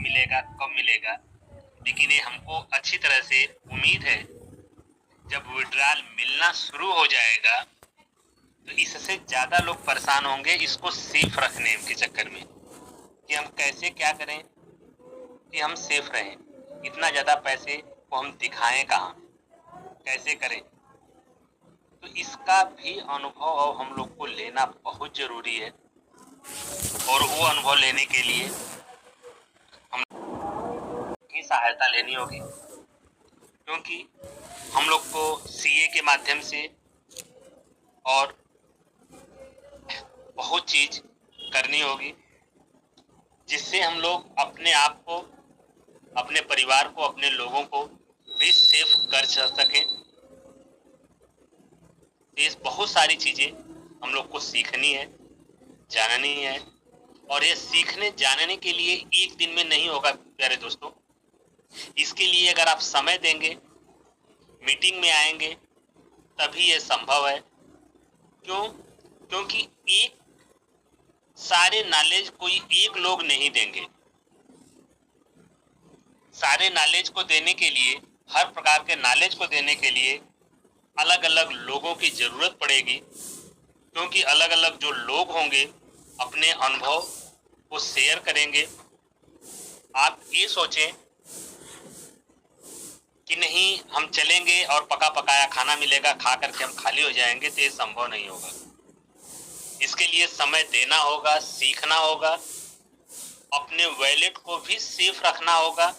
मिलेगा, कब मिलेगा, लेकिन ये हमको अच्छी तरह से उम्मीद है जब विड्रॉल मिलना शुरू हो जाएगा तो इससे ज़्यादा लोग परेशान होंगे इसको सेफ रखने के चक्कर में कि हम कैसे क्या करें कि हम सेफ रहें। इतना ज़्यादा पैसे को हम दिखाएं कहाँ, कैसे करें, तो इसका भी अनुभव अब हम लोग को लेना बहुत ज़रूरी है। और वो अनुभव लेने के लिए हम की सहायता लेनी होगी, क्योंकि हम लोग को सीए के माध्यम से और बहुत चीज़ करनी होगी जिससे हम लोग अपने आप को, अपने परिवार को, अपने लोगों को भी सेफ कर सकें। ये बहुत सारी चीज़ें हम लोग को सीखनी है, जाननी है, और ये सीखने जानने के लिए एक दिन में नहीं होगा प्यारे दोस्तों। इसके लिए अगर आप समय देंगे, मीटिंग में आएंगे, तभी ये संभव है। क्यों? क्योंकि एक सारे नॉलेज कोई एक लोग नहीं देंगे। सारे नॉलेज को देने के लिए, हर प्रकार के नॉलेज को देने के लिए अलग अलग लोगों की जरूरत पड़ेगी, क्योंकि अलग अलग जो लोग होंगे अपने अनुभव को शेयर करेंगे। आप ये सोचें कि नहीं हम चलेंगे और पका पकाया खाना मिलेगा, खा करके हम खाली हो जाएंगे, तो ये संभव नहीं होगा। इसके लिए समय देना होगा, सीखना होगा, अपने वॉलेट को भी सेफ रखना होगा।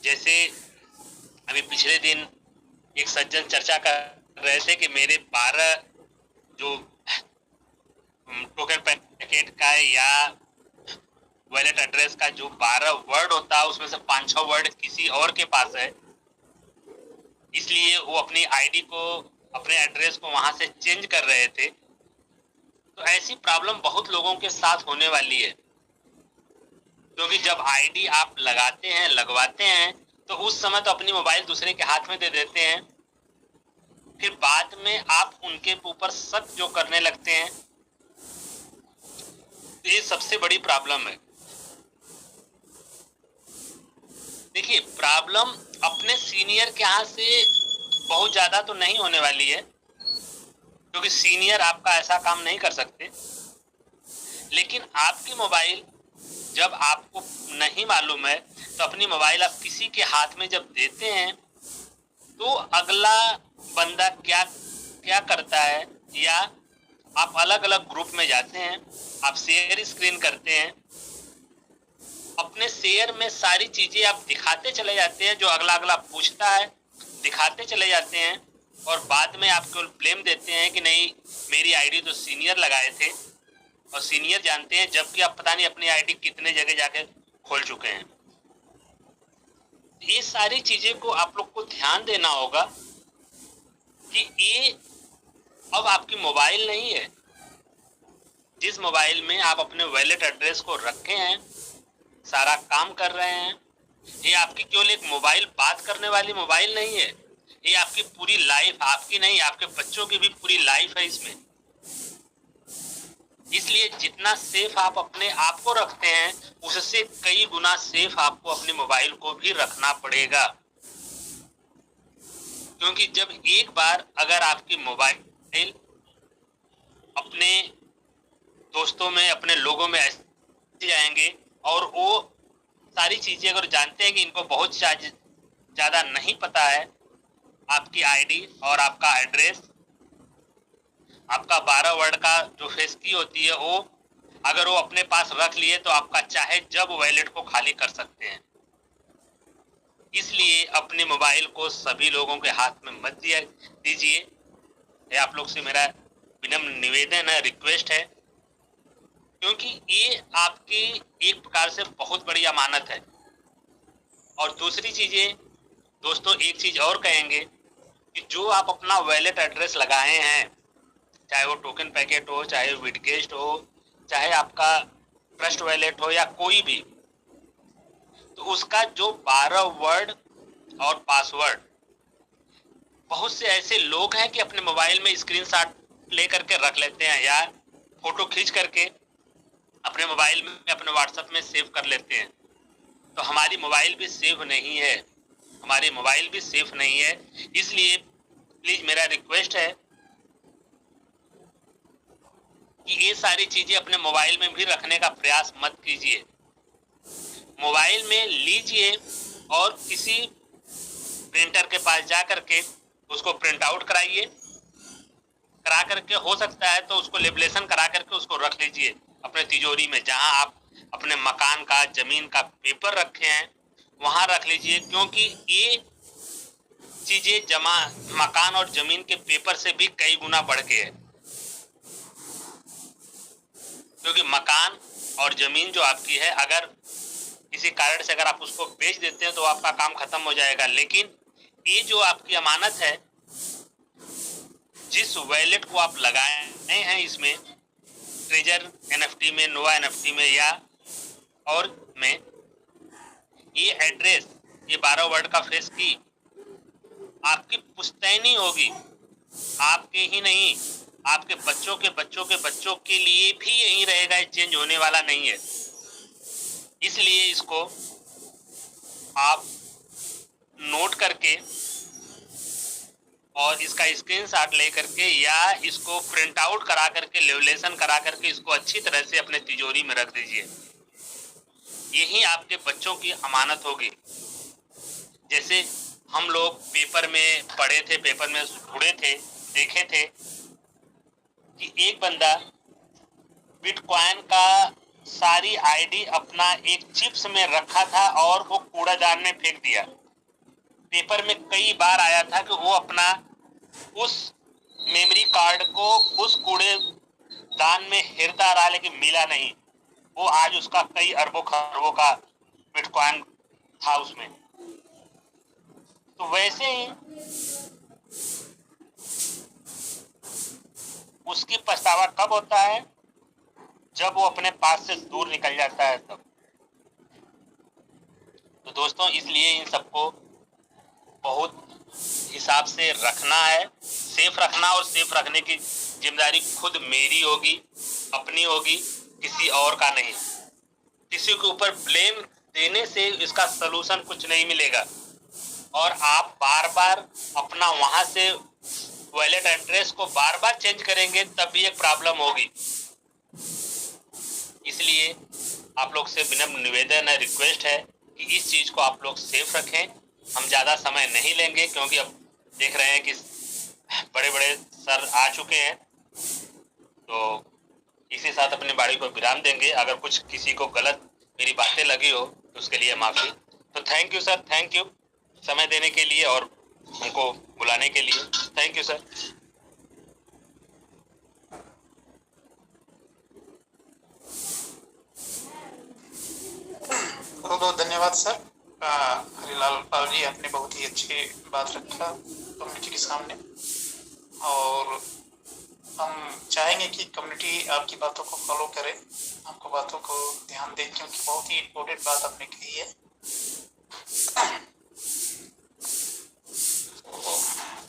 जैसे अभी पिछले दिन एक सज्जन चर्चा कर रहे थे कि मेरे 12 जो टोकन पैकेट का या वॉलेट एड्रेस का जो 12 वर्ड होता है उसमें से 5-6 वर्ड किसी और के पास है, इसलिए वो अपनी आईडी को, अपने एड्रेस को वहां से चेंज कर रहे थे। तो ऐसी प्रॉब्लम बहुत लोगों के साथ होने वाली है, क्योंकि जब आईडी आप लगाते हैं, लगवाते हैं, तो उस समय तो अपनी मोबाइल दूसरे के हाथ में दे देते हैं, फिर बाद में आप उनके ऊपर शक जो करने लगते हैं, तो ये सबसे बड़ी प्रॉब्लम है। देखिए, प्रॉब्लम अपने सीनियर के यहाँ से बहुत ज़्यादा तो नहीं होने वाली है, क्योंकि सीनियर आपका ऐसा काम नहीं कर सकते, लेकिन आपकी मोबाइल जब आपको नहीं मालूम है तो अपनी मोबाइल आप किसी के हाथ में जब देते हैं तो अगला बंदा क्या क्या करता है, या आप अलग अलग ग्रुप में जाते हैं, आप शेयर स्क्रीन करते हैं, अपने शेयर में सारी चीज़ें आप दिखाते चले जाते हैं, जो अगला अगला पूछता है दिखाते चले जाते हैं, और बाद में आप केवल ब्लेम देते हैं कि नहीं मेरी आईडी तो सीनियर लगाए थे, और सीनियर जानते हैं, जबकि आप पता नहीं अपनी आईडी कितने जगह जाके खोल चुके हैं। ये सारी चीज़ें को आप लोग को ध्यान देना होगा कि ये अब आपकी मोबाइल नहीं है। जिस मोबाइल में आप अपने वॉलेट एड्रेस को रखे हैं, सारा काम कर रहे हैं, ये आपकी केवल एक मोबाइल, बात करने वाली मोबाइल नहीं है, ये आपकी पूरी लाइफ, आपकी नहीं आपके बच्चों की भी पूरी लाइफ है इसमें। इसलिए जितना सेफ आप अपने आप को रखते हैं, उससे कई गुना सेफ आपको अपने मोबाइल को भी रखना पड़ेगा। क्योंकि जब एक बार अगर आपकी मोबाइल अपने दोस्तों में, अपने लोगों में ऐसे जाएंगे और वो सारी चीज़ें अगर जानते हैं कि इनको बहुत ज़्यादा नहीं पता है, आपकी आईडी और आपका एड्रेस, आपका 12 वर्ड का जो फेस की होती है, वो अगर वो अपने पास रख लिए तो आपका चाहे जब वॉलेट को खाली कर सकते हैं। इसलिए अपने मोबाइल को सभी लोगों के हाथ में मत दीजिए। ये आप लोग से मेरा विनम्र निवेदन है, रिक्वेस्ट है, क्योंकि ये आपकी एक प्रकार से बहुत बड़ी अमानत है। और दूसरी चीज़ें दोस्तों, एक चीज़ और कहेंगे कि जो आप अपना वॉलेट एड्रेस लगाए हैं, चाहे वो टोकन पैकेट हो, चाहे विडगेस्ट हो, चाहे आपका ट्रस्ट वॉलेट हो, या कोई भी, तो उसका जो 12 वर्ड और पासवर्ड, बहुत से ऐसे लोग हैं कि अपने मोबाइल में स्क्रीनशॉट ले करके रख लेते हैं या फोटो खींच करके अपने मोबाइल में, अपने व्हाट्सएप में सेव कर लेते हैं। तो हमारी मोबाइल भी सेव नहीं है, हमारी मोबाइल भी सेफ नहीं है। इसलिए प्लीज मेरा रिक्वेस्ट है कि ये सारी चीजें अपने मोबाइल में भी रखने का प्रयास मत कीजिए। मोबाइल में लीजिए और किसी प्रिंटर के पास जा करके उसको प्रिंट आउट कराइए, करा करके हो सकता है तो उसको लेबलेशन करा करके उसको रख लीजिए अपने तिजोरी में, जहां आप अपने मकान का, जमीन का पेपर रखे हैं वहां रख लीजिए। क्योंकि ये चीजें जमा मकान और जमीन के पेपर से भी कई गुना बढ़ के है। क्योंकि मकान और जमीन जो आपकी है, अगर किसी कारण से अगर आप उसको बेच देते हैं तो आपका काम खत्म हो जाएगा। लेकिन ये जो आपकी अमानत है, जिस वॉलेट को आप लगाए हैं इसमें, ट्रेजर एनएफटी में, नोवा एनएफटी में या और में, ये एड्रेस, ये 12 वर्ड का फेस की आपकी पुश्तैनी होगी, आपके ही नहीं, आपके बच्चों के बच्चों के बच्चों के लिए भी यही रहेगा, चेंज होने वाला नहीं है। इसलिए इसको आप नोट करके और इसका स्क्रीनशॉट ले करके या इसको प्रिंट आउट करा करके, लेवलेशन करा करके इसको अच्छी तरह से अपने तिजोरी में रख दीजिए। यही आपके बच्चों की अमानत होगी। जैसे हम लोग पेपर में पढ़े थे, पेपर में पढ़े थे, देखे थे कि एक बंदा बिटकॉइन का सारी आईडी अपना एक चिप्स में रखा था और वो कूड़ादान में फेंक दिया। पेपर में कई बार आया था कि वो अपना उस मेमोरी कार्ड को उस कूड़ेदान में हेरता रहा लेकिन मिला नहीं। वो आज उसका कई अरबों खरबों का बिटकॉइन था उसमें। तो वैसे ही उसकी पछतावा कब होता है? जब वो अपने पास से दूर निकल जाता है तब। तो दोस्तों, इसलिए इन सबको बहुत हिसाब से रखना है, सेफ रखना, और सेफ रखने की जिम्मेदारी खुद मेरी होगी, अपनी होगी, किसी और का नहीं। किसी के ऊपर ब्लेम देने से इसका सलूशन कुछ नहीं मिलेगा। और आप बार बार अपना वहां से वॉलेट एड्रेस को बार बार चेंज करेंगे तब भी एक प्रॉब्लम होगी। इसलिए आप लोग से विनम्र निवेदन है, रिक्वेस्ट है कि इस चीज को आप लोग सेफ रखें। हम ज्यादा समय नहीं लेंगे क्योंकि अब देख रहे हैं कि बड़े बड़े सर आ चुके हैं। तो इसी साथ अपनी बाड़ी को विराम देंगे। अगर कुछ किसी को गलत मेरी बातें लगी हो तो उसके लिए माफी। तो thank you sir, thank you समय देने के लिए और हमको बुलाने के लिए। Thank you sir. बहुत बहुत धन्यवाद सर। हरिलाल पाल जी, आपने बहुत ही अच्छी बात रखा कम्युनिटी के सामने, और हम चाहेंगे कि कम्युनिटी आपकी बातों को फॉलो करे, आपको बातों को ध्यान दें, क्योंकि बहुत ही इम्पोर्टेंट बात आपने कही है।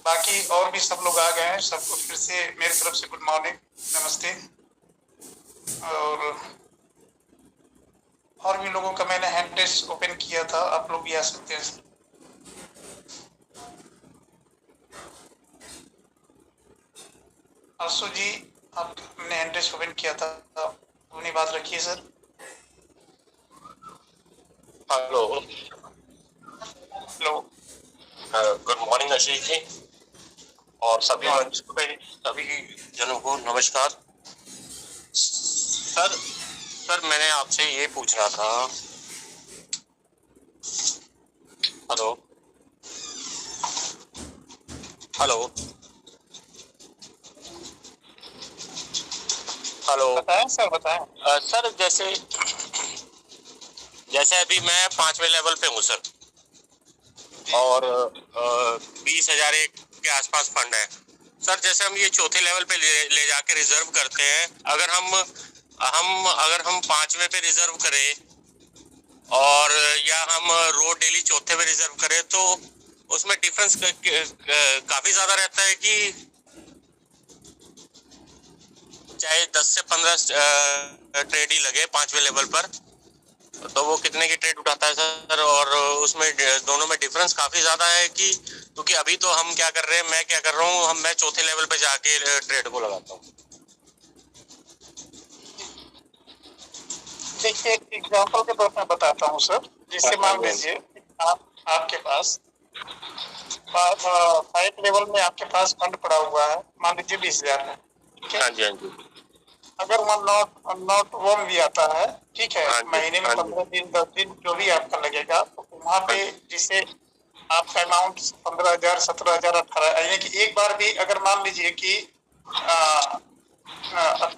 बाकी और भी सब लोग आ गए हैं, सबको फिर से मेरी तरफ से गुड मॉर्निंग, नमस्ते। और भी लोगों का मैंने हैंड टेस्ट ओपन किया था, आप लोग भी आ सकते हैं। आशु जी, आपने हैंड टेस्ट ओपन किया था, अपनी बात रखिए sir. Hello hello, good morning Ashish ji, और सभी जनों को नमस्कार। सर मैंने आपसे ये पूछना था। हेलो हेलो हेलो, बताएं सर, बताएं। सर जैसे अभी मैं 5वें लेवल पे हूँ सर, और 20,000 के आसपास फंड है सर। जैसे हम ये चौथे लेवल पे ले जाके रिजर्व करते हैं, अगर हम 5वें पे रिजर्व करें और या हम रोड डेली चौथे पे रिजर्व करें, तो उसमें डिफरेंस काफी ज्यादा रहता है कि चाहे 10 से 15 ट्रेड ही लगे 5वें लेवल पर, तो वो कितने की ट्रेड उठाता है सर? और उसमें दोनों में डिफरेंस काफी ज्यादा है कि, क्योंकि अभी तो हम क्या कर रहे हैं, मैं क्या कर रहा हूँ, मैं चौथे लेवल पे जाके ट्रेड को लगाता हूँ। देखिए एग्जांपल के तौर पर बताता हूँ सर, जिससे मान लीजिए आपके पास 5 लेवल में आपके पास फंड पड़ा हुआ है, मान लीजिए 20,000 है, ठीक है। हाँ जी, हाँ जी। अगर वन नॉट वन भी आता है, ठीक है, हाँ महीने में 15 दिन 10 दिन जो भी आपका लगेगा, तो वहाँ पे जिसे आपका अमाउंट 15,000 17,000 18, यानी कि एक बार भी अगर मान लीजिए कि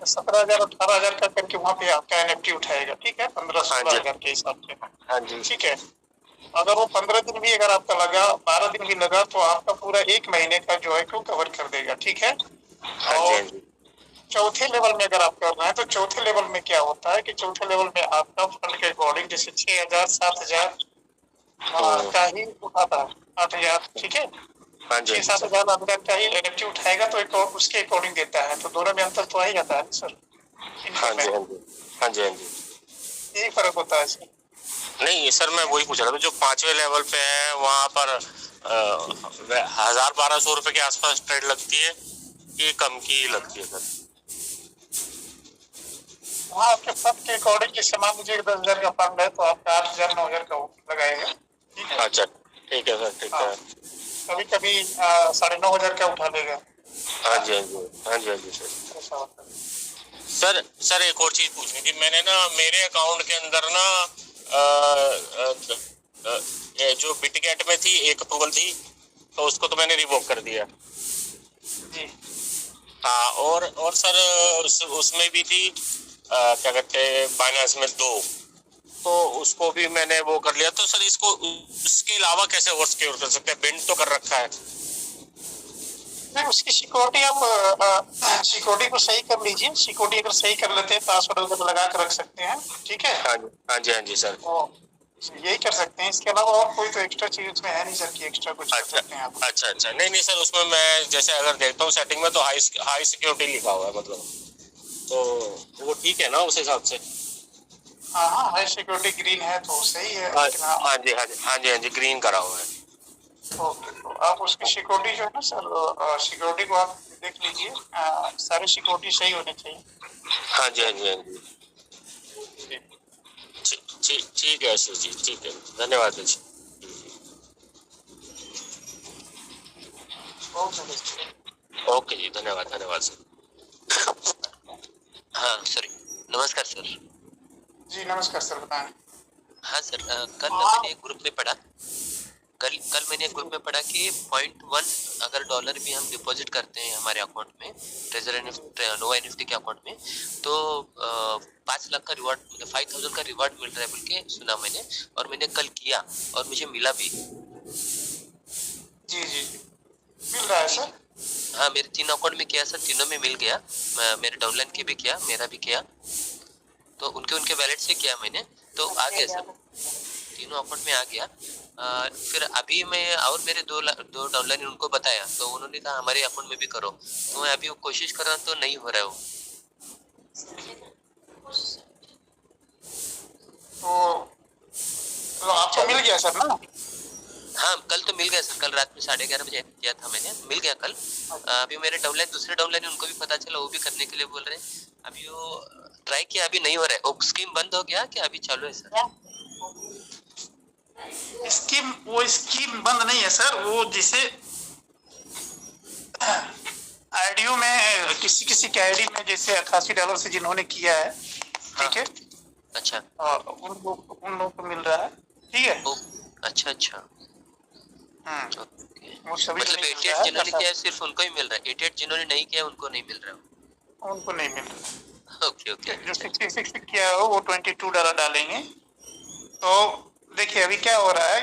17,000 18,000 का करके वहाँ पे आपका एनएफटी उठाएगा, ठीक है, 15-16,000 के हिसाब से। हाँ जी, ठीक है। अगर वो 15 दिन भी अगर आपका लगा, 12 दिन भी लगा, तो आपका पूरा 1 महीने का जो है वो कवर कर देगा, ठीक है। और चौथे लेवल में अगर आप कर रहे हैं, तो चौथे लेवल में क्या होता है कि चौथे लेवल में आपका फंड के अकॉर्डिंग जैसे 6,000 7,000 का ही उठाता है, 8,000, ठीक है, 6-7,000 अंदर का ही एनएफटी उठाएगा, तो एक और उसके अकॉर्डिंग देता है, तो दोनों में अंतर तो आ ही जाता है सर। हाँ जी, हाँ जी, हाँ जी, हाँ जी, यही फर्क होता है सर। नहीं सर, मैं वही पूछ रहा था, जो 5वें लेवल पे है वहाँ पर 1,000-1,200 रुपए के आसपास ट्रेड लगती है कि कम की लगती है सर? वहाँ आपके फंड के अकॉर्डिंग, जैसे मान लीजिए 10,000 का फंड है, तो आपका 8,000 9,000 का लगाएगा, ठीक है। अच्छा, ठीक है सर, ठीक है। कभी कभी 9,500 का उठा लेगा। हाँ जी, हाँ जी, हाँ जी, हाँ जी सर। ऐसा होता है। सर एक और चीज पूछनी थी, मैंने ना मेरे अकाउंट के अंदर ना ये जो बिटगेट में थी एक अप्रूवल थी, तो उसको तो मैंने रिवोक कर दिया जी। हाँ, और सर उसमें भी थी क्या कहते हैं बाइनेंस में 2, तो उसको भी मैंने वो कर लिया। तो सर इसको उसके अलावा कैसे और सिक्योर कर सकते हैं? बिंड तो कर रखा है। नहीं, उसकी सिक्योरिटी आप सिक्योरिटी को सही कर लीजिए। सिक्योरिटी अगर सही कर लेते हैं, पासवर्ड वगैरह लगा कर रख सकते हैं, ठीक है। हाँ जी, हाँ जी, हाँ जी सर। यही कर सकते हैं, इसके अलावा और कोई तो एक्स्ट्रा चीज उसमें है नहीं सर कि एक्स्ट्रा कुछ कर सकते हैं आप। अच्छा, नहीं सर, उसमें मैं जैसे अगर देखता हूँ सेटिंग में तो हाई सिक्योरिटी लिखा हुआ है, मतलब तो वो ठीक है ना उस हिसाब से? हाँ, हाई सिक्योरिटी ग्रीन है तो सही है। हाँ जी, हाँ जी, हाँ जी, हाँ जी, ग्रीन करा हुआ है। ओके, तो आप उसकी सिक्योरिटी जो है ना सर, सिक्योरिटी को आप देख लीजिए, सारी सिक्योरिटी सही होनी चाहिए। हाँ जी, हाँ जी, हाँ जी, ठीक है सर जी, ठीक है, धन्यवाद जी। ओके जी, धन्यवाद सर। हाँ सॉरी, नमस्कार सर। जी नमस्कार सर, बताएं। हाँ सर, कल मैंने एक ग्रुप में पढ़ा कल मैंने एक ग्रुप में पढ़ा कि 0.1 अगर डॉलर भी हम डिपॉजिट करते हैं हमारे अकाउंट में, ट्रेजर नोवा एनएफटी के अकाउंट में, तो 5 लाख का रिवॉर्ड, 5,000 का रिवॉर्ड मिल रहा है बोल के सुना मैंने, और मैंने कल किया और मुझे मिला भी। जी मिल रहा है सर। हाँ, मेरे 3 अकाउंट में किया सर, तीनों में मिल गया। मेरे डाउनलाइन के भी किया, मेरा भी किया, तो उनके वैलेट से किया मैंने, तो आ गया सर, तीनों अकाउंट में आ गया। फिर अभी मैं और मेरे दो डाउनलाइन उनको बताया, तो उन्होंने कहा हमारे अकाउंट में भी करो, तो मैं अभी वो कोशिश कर रहा हूँ, तो नहीं हो रहा है वो। तो आपको मिल गया सर ना? हाँ, कल तो मिल गया सर, कल रात में 11:30 बजे किया था मैंने, मिल गया कल। अभी मेरे दूसरे डाउनलाइन उनको भी पता चला, वो भी करने के लिए बोल रहे हैं। अभी वो ट्राई किया, अभी नहीं हो रहा है। वो स्कीम बंद हो गया कि अभी चालू है सर? वो स्कीम बंद नहीं है सर, वो जिसे आईडीओ में किसी के आईडी में जैसे $88 से जिन्होंने किया है, ठीक है। अच्छा, उन लोगों को मिल रहा है, ठीक है। अच्छा। वो सभी मतलब 88 जिन्होंने किया है सिर्फ उनको ही मिल रहा है, 88 जिन्होंने नहीं किया उनको नहीं मिल रहा है? उनको नहीं मिल रहा। ओके। जो 66 किया हो वो $22 डालेंगे। तो देखिए अभी क्या हो रहा है,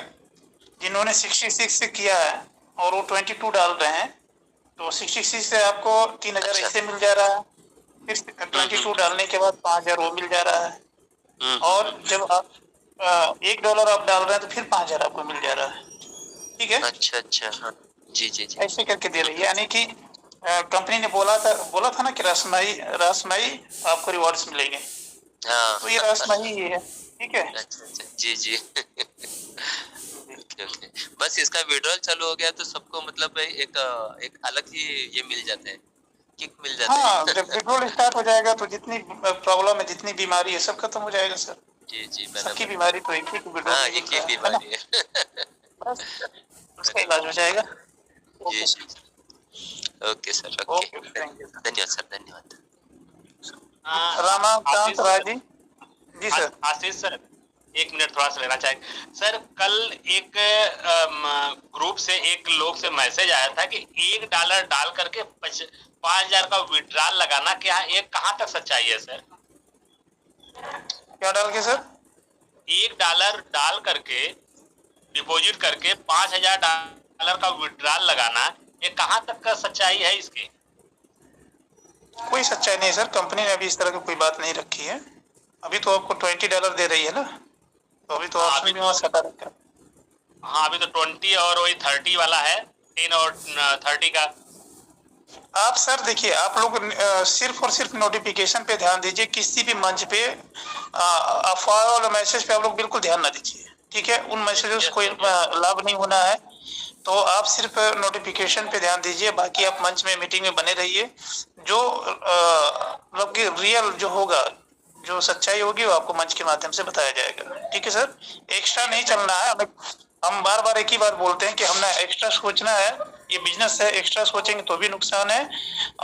जिन्होंने 66 से किया है और वो 22 डाल रहे हैं, तो 66 से आपको 3,000 ऐसे मिल जा रहा है, फिर 22 डालने के बाद 5,000 वो मिल जा रहा है, और जब आप $1 आप डाल रहे हैं तो फिर 5,000 आपको मिल जा रहा है, ठीक है। अच्छा, हाँ जी। ऐसे करके दे रही है, यानी कि कंपनी ने बोला था ना कि रासमलाई आपको रिवॉर्ड्स मिलेंगे, हाँ तो ये रासमलाई ही है, ठीक है। अच्छा अच्छा, जी जी ओके ओके, बस इसका विड्रॉल चालू हो गया तो सबको मतलब एक अलग ही ये मिल जाता है, किक मिल जाता हाँ, है जब विड्रॉल स्टार्ट हो जाएगा तो जितनी प्रॉब्लम है, जितनी बीमारी है, सब खत्म हो जाएगा सर। जी जी सबकी बराबर, बीमारी तो एक ही विड्रॉल हाँ में एक मिल ही रहा है ना। बीमारी है बस उसका इलाज हो जाएगा। जी ओके जी sir. Okay sir, okay okay, thank you. धन्यवाद सर, धन्यवाद। रामाकांत राय जी। जी सर। आशीष सर, एक मिनट थोड़ा सा लेना चाहेंगे सर। कल एक ग्रुप से एक लोग से मैसेज आया था कि $1 डाल करके 5,000 का विड्रॉल लगाना, क्या ये कहाँ तक सच्चाई है सर? क्या डाल के सर? $1 डाल करके डिपॉजिट करके $5,000 का विड्रॉल लगाना, ये कहाँ तक का सच्चाई है इसकी? कोई सच्चाई नहीं सर, कंपनी ने अभी इस तरह की कोई बात नहीं रखी है। अभी तो आपको $20 दे रही है ना, तो अभी तो ऑप्शन भी वहाँ सटा रखा है। हाँ, अभी तो 20 और वही 30 वाला है, 10 और 30 का। आप सर देखिए, आप लोग सिर्फ और सिर्फ नोटिफिकेशन पे ध्यान दीजिए, किसी भी मंच पे अफवाह वाले मैसेज पे आप लोग बिल्कुल ध्यान ना दीजिए, ठीक है। उन मैसेजेस कोई लाभ नहीं होना है, तो आप सिर्फ नोटिफिकेशन पे ध्यान दीजिए, बाकी आप मंच में मीटिंग में बने रहिए। जो मतलब कि रियल जो होगा, जो सच्चाई होगी, वो आपको मंच के माध्यम से बताया जाएगा, ठीक है सर। एक्स्ट्रा नहीं चलना है। हम बार बार एक ही बात बोलते हैं कि हमने एक्स्ट्रा सोचना है, ये बिजनेस है, एक्स्ट्रा सोचेंगे तो भी नुकसान है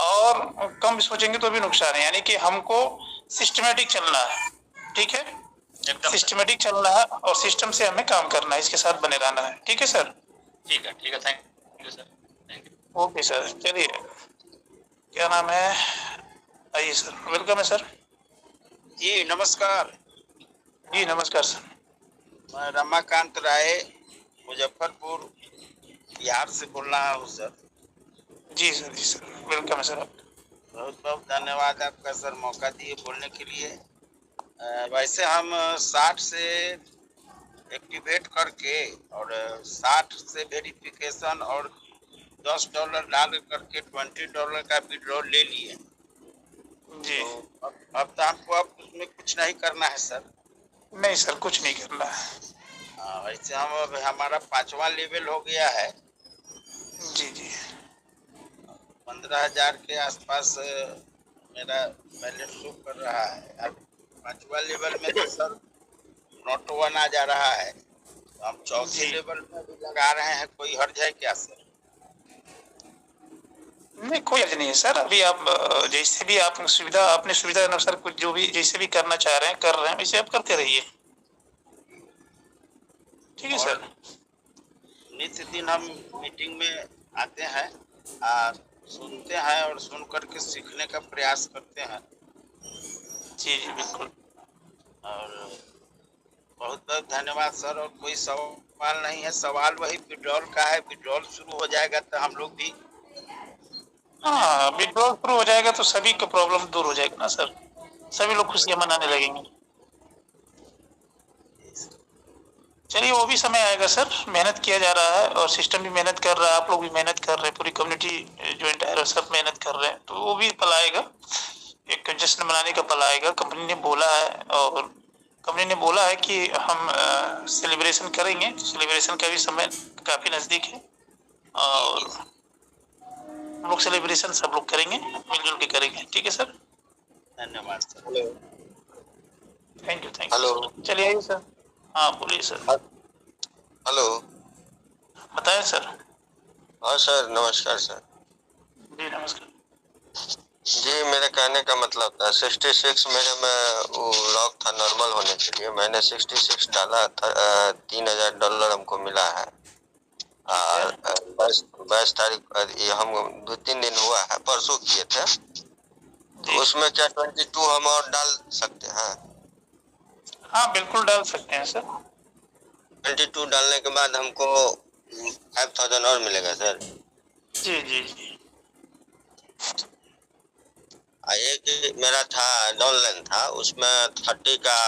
और कम सोचेंगे तो भी नुकसान है, यानी कि हमको सिस्टमेटिक चलना है, ठीक है। सिस्टमेटिक चलना है और सिस्टम से हमें काम करना है, इसके साथ बने रहना है, ठीक है सर। ठीक है, thank you sir, thank you. Okay sir, चलिए, क्या नाम है, आइए सर, वेलकम है सर। जी नमस्कार, जी नमस्कार सर। मैं रमाकांत राय मुजफ्फरपुर बिहार से बोल रहा हूँ सर। जी सर, वेलकम है सर। बहुत बहुत धन्यवाद आपका सर, मौका दिए बोलने के लिए। वैसे हम 60 से एक्टिवेट करके और 60 से वेरिफिकेशन और $10 डाल करके $20 का विड्रॉल ले लिए। जी तो अब तो हमको अब उसमें कुछ नहीं करना है सर। नहीं सर, कुछ नहीं करना है। वैसे हम अब हमारा 5वां लेवल हो गया है। जी जी 15,000 के आसपास मेरा बैलेंस शो कर रहा है। अब 5वां लेवल में तो सर नॉट वन आ जा रहा है, तो हम 4थे लेवल में भी लगा रहे हैं। कोई हर्ज है क्या सर? नहीं, कोई हर्ज नहीं है सर। अभी आप जैसे भी आप सुविधा, अपनी सुविधा अनुसार कुछ जो भी जैसे भी करना चाह रहे हैं, कर रहे हैं, वैसे आप करते रहिए, ठीक है सर। नित्य दिन हम मीटिंग में आते हैं, सुनते हैं और सुन करके सीखने का प्रयास करते हैं। जी जी बिल्कुल। और बहुत बहुत धन्यवाद सर। और कोई सवाल नहीं है, सवाल वही विड्रॉल का है। विड्रॉल शुरू हो जाएगा तो हम लोग भी, हाँ, विड्रॉल शुरू हो जाएगा तो सभी का प्रॉब्लम दूर हो जाएगा ना सर, सभी लोग खुशियां मनाने लगेंगे। चलिए, वो भी समय आएगा सर, मेहनत किया जा रहा है और सिस्टम भी मेहनत कर रहा है, आप लोग भी मेहनत कर रहे हैं, पूरी कम्युनिटी जो एंटायर है सब मेहनत कर रहे हैं, तो वो भी पल आएगा, एक जश्न मनाने का पल आएगा। कंपनी ने बोला है, और कंपनी ने बोला है कि हम सेलिब्रेशन करेंगे, तो सेलिब्रेशन का भी समय काफी नजदीक है और हम लोग सेलिब्रेशन सब लोग करेंगे, मिलजुल के करेंगे, ठीक है सर। धन्यवाद सर। Thank you hello. चलिए आइए सर। हाँ बोलिए सर। हेलो। बताएं सर। हाँ सर, नमस्कार सर। जी नमस्कार। जी, मेरे कहने का मतलब था 66 मेरे में वो लॉक था नॉर्मल होने के लिए, मैंने 66 डाला था। $3,000 हमको मिला है और 22 तारीख ये हम 2-3 दिन हुआ है, परसों किए थे, तो उसमें क्या 22 हम और डाल सकते हैं? हाँ बिल्कुल डाल सकते हैं सर। 22 डालने के बाद हमको 5,000 और मिलेगा सर? जी जी जी। एक मेरा था डाउनलाइन था, उसमें 30 का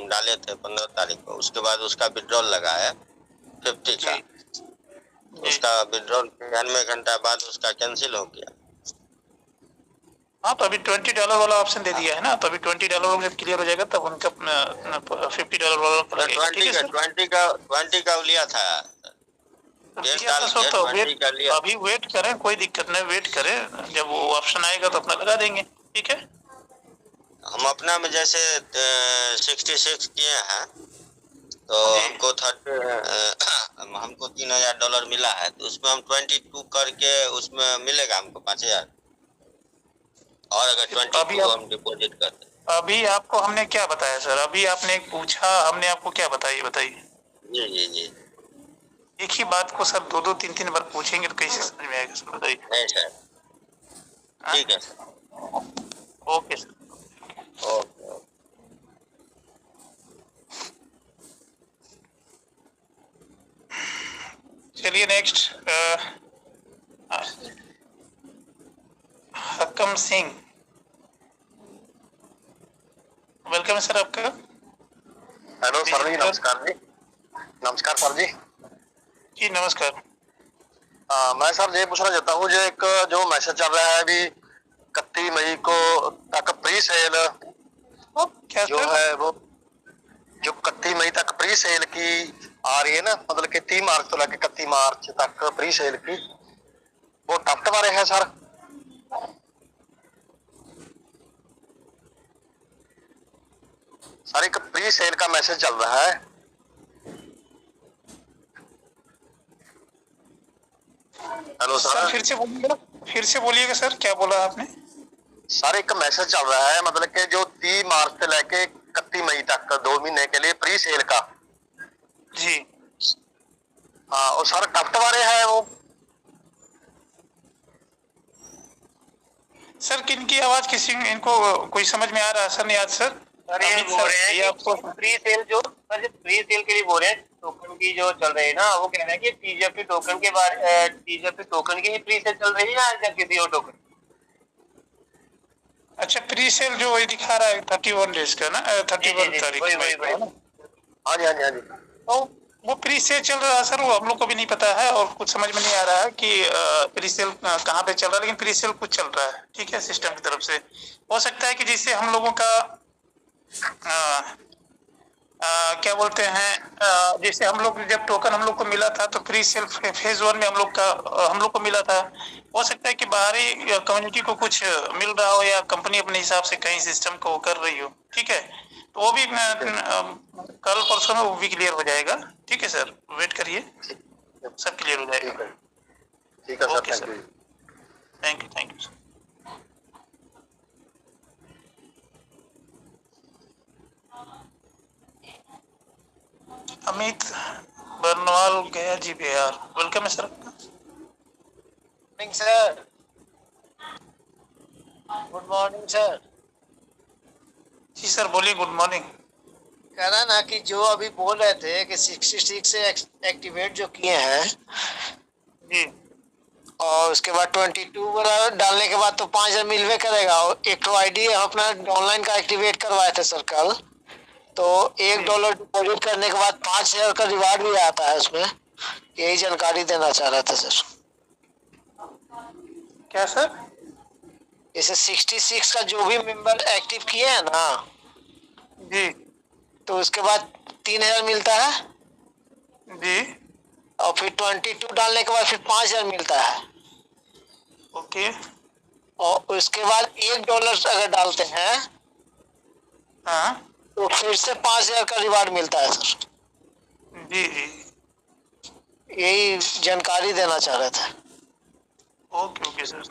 डाले थे 15 तारीख को, उसके बाद उसका विड्रॉल लगा है 50 का, उसका विड्रॉल 96 घंटा बाद उसका कैंसिल हो गया। हाँ, तो अभी $20 वाला ऑप्शन दे दिया है ना, तो अभी $20 जब क्लियर हो जाएगा तब उनका $50 वाला सर लगेगा, ठीक है सर। 20 का लिया था, दिया डाल था सर, के तो 20 का लिया। अभी वेट करें, कोई दिक्कत नहीं, वेट करें, जब वो ऑप्शन आएगा तो अपना लगा देंगे, ठीक है। हम अपना में जैसे 66 किए हैं, तो हमको हमको $3000 मिला है, तो उसमें हम 22 करके उसमें मिलेगा हमको 5000, और अगर 22 हम डिपॉजिट करते। अभी आपको हमने क्या बताया सर? अभी आपने पूछा, हमने आपको क्या बताया, बताइए। जी जी जी। एक ही बात को सर 2-2 3-3 बार पूछेंगे तो कैसे समझ में आएगा सर, बताइए। नहीं सर, ठीक है सर, ओके सर। ओके। चलिए नेक्स्ट, हकम सिंह, वेलकम सर आपका। हेलो सर जी, नमस्कार जी। नमस्कार सर जी। जी नमस्कार। मैं सर ये पूछना चाहता हूँ, जो मैसेज चल रहा है अभी 31 मई को तक प्री सेल क्या जो सर? है वो जो 31 मई तक प्री सेल की आ रही है ना, मतलब कि 30 मार्च तो लेकर 31 मार्च तक प्री सेल की, वो टफ्ट वाले है सर। सर एक प्री सेल का मैसेज चल रहा है। हेलो सर फिर से बोलिएगा सर, क्या बोला आपने? सर एक मैसेज चल रहा है, मतलब कि जो 30 मार्च से लेके 31 मई तक 2 महीने के लिए प्री सेल का। जी हाँ, और सर टफ्ट वाले है वो। सर, किनकी आवाज इनको कोई समझ में आ रहा है सर? नहीं आज सर। सर ये बोल रहे हैं कि आपको फ्री सेल फ्री सेल के लिए बोल रहे हैं, टोकन की जो चल रही है ना, वो कह रहे हैं कि टीजएफटी टोकन के बारे टीजएफटी टोकन की ही फ्री सेल चल रही है या किसी और टोकन? अच्छा, प्री सेल जो वही दिखा रहा है 31 डेज का ना, 31 तारीख वही हाँ जी हाँ जी हाँ जी। तो वो प्री सेल चल रहा है सर, वो हम लोग को भी नहीं पता है और कुछ समझ में नहीं आ रहा है कि प्री सेल कहाँ पे चल रहा है, लेकिन प्री सेल कुछ चल रहा है, ठीक है, सिस्टम की तरफ से। हो सकता है कि जिससे हम लोगों का क्या बोलते हैं, जैसे हम लोग जब टोकन हम लोग को मिला था तो प्री सेल फेज 1 में हम लोग को मिला था। हो सकता है कि बाहरी कम्युनिटी को कुछ मिल रहा हो या कंपनी अपने हिसाब से कहीं सिस्टम को कर रही हो, ठीक है। तो वो भी कल परसों में वो भी क्लियर हो जाएगा, ठीक है सर, वेट करिए, सब क्लियर हो जाएगा। ठीक है sir, okay sir, thank you sir. Amit Barnwal Gaya ji Bihar, welcome है sir. Sir good morning sir. जी सर बोलिए, गुड मॉर्निंग। कह रहा ना कि जो अभी बोल रहे थे कि 66 से एक्टिवेट जो किए हैं जी, और उसके बाद 22 वाला डालने के बाद तो 5000 मिलवे करेगा। और एक तो आईडी हम अपना ऑनलाइन का एक्टिवेट करवाए थे सर कल, तो $1 डिपॉजिट करने के बाद 5000 का रिवार्ड भी आता है उसमें। यही जानकारी देना चाह रहा था सर। क्या सर? जैसे 66 का जो भी मेंबर एक्टिव किए हैं ना जी तो उसके बाद 3000 मिलता है, जी, और फिर 22 डालने के बाद फिर 5000 मिलता है। ओके, और उसके बाद $1 अगर डालते हैं हाँ तो फिर से 5000 का रिवार्ड मिलता है सर। जी जी, यही जानकारी देना चाह रहे थे। Okay sir.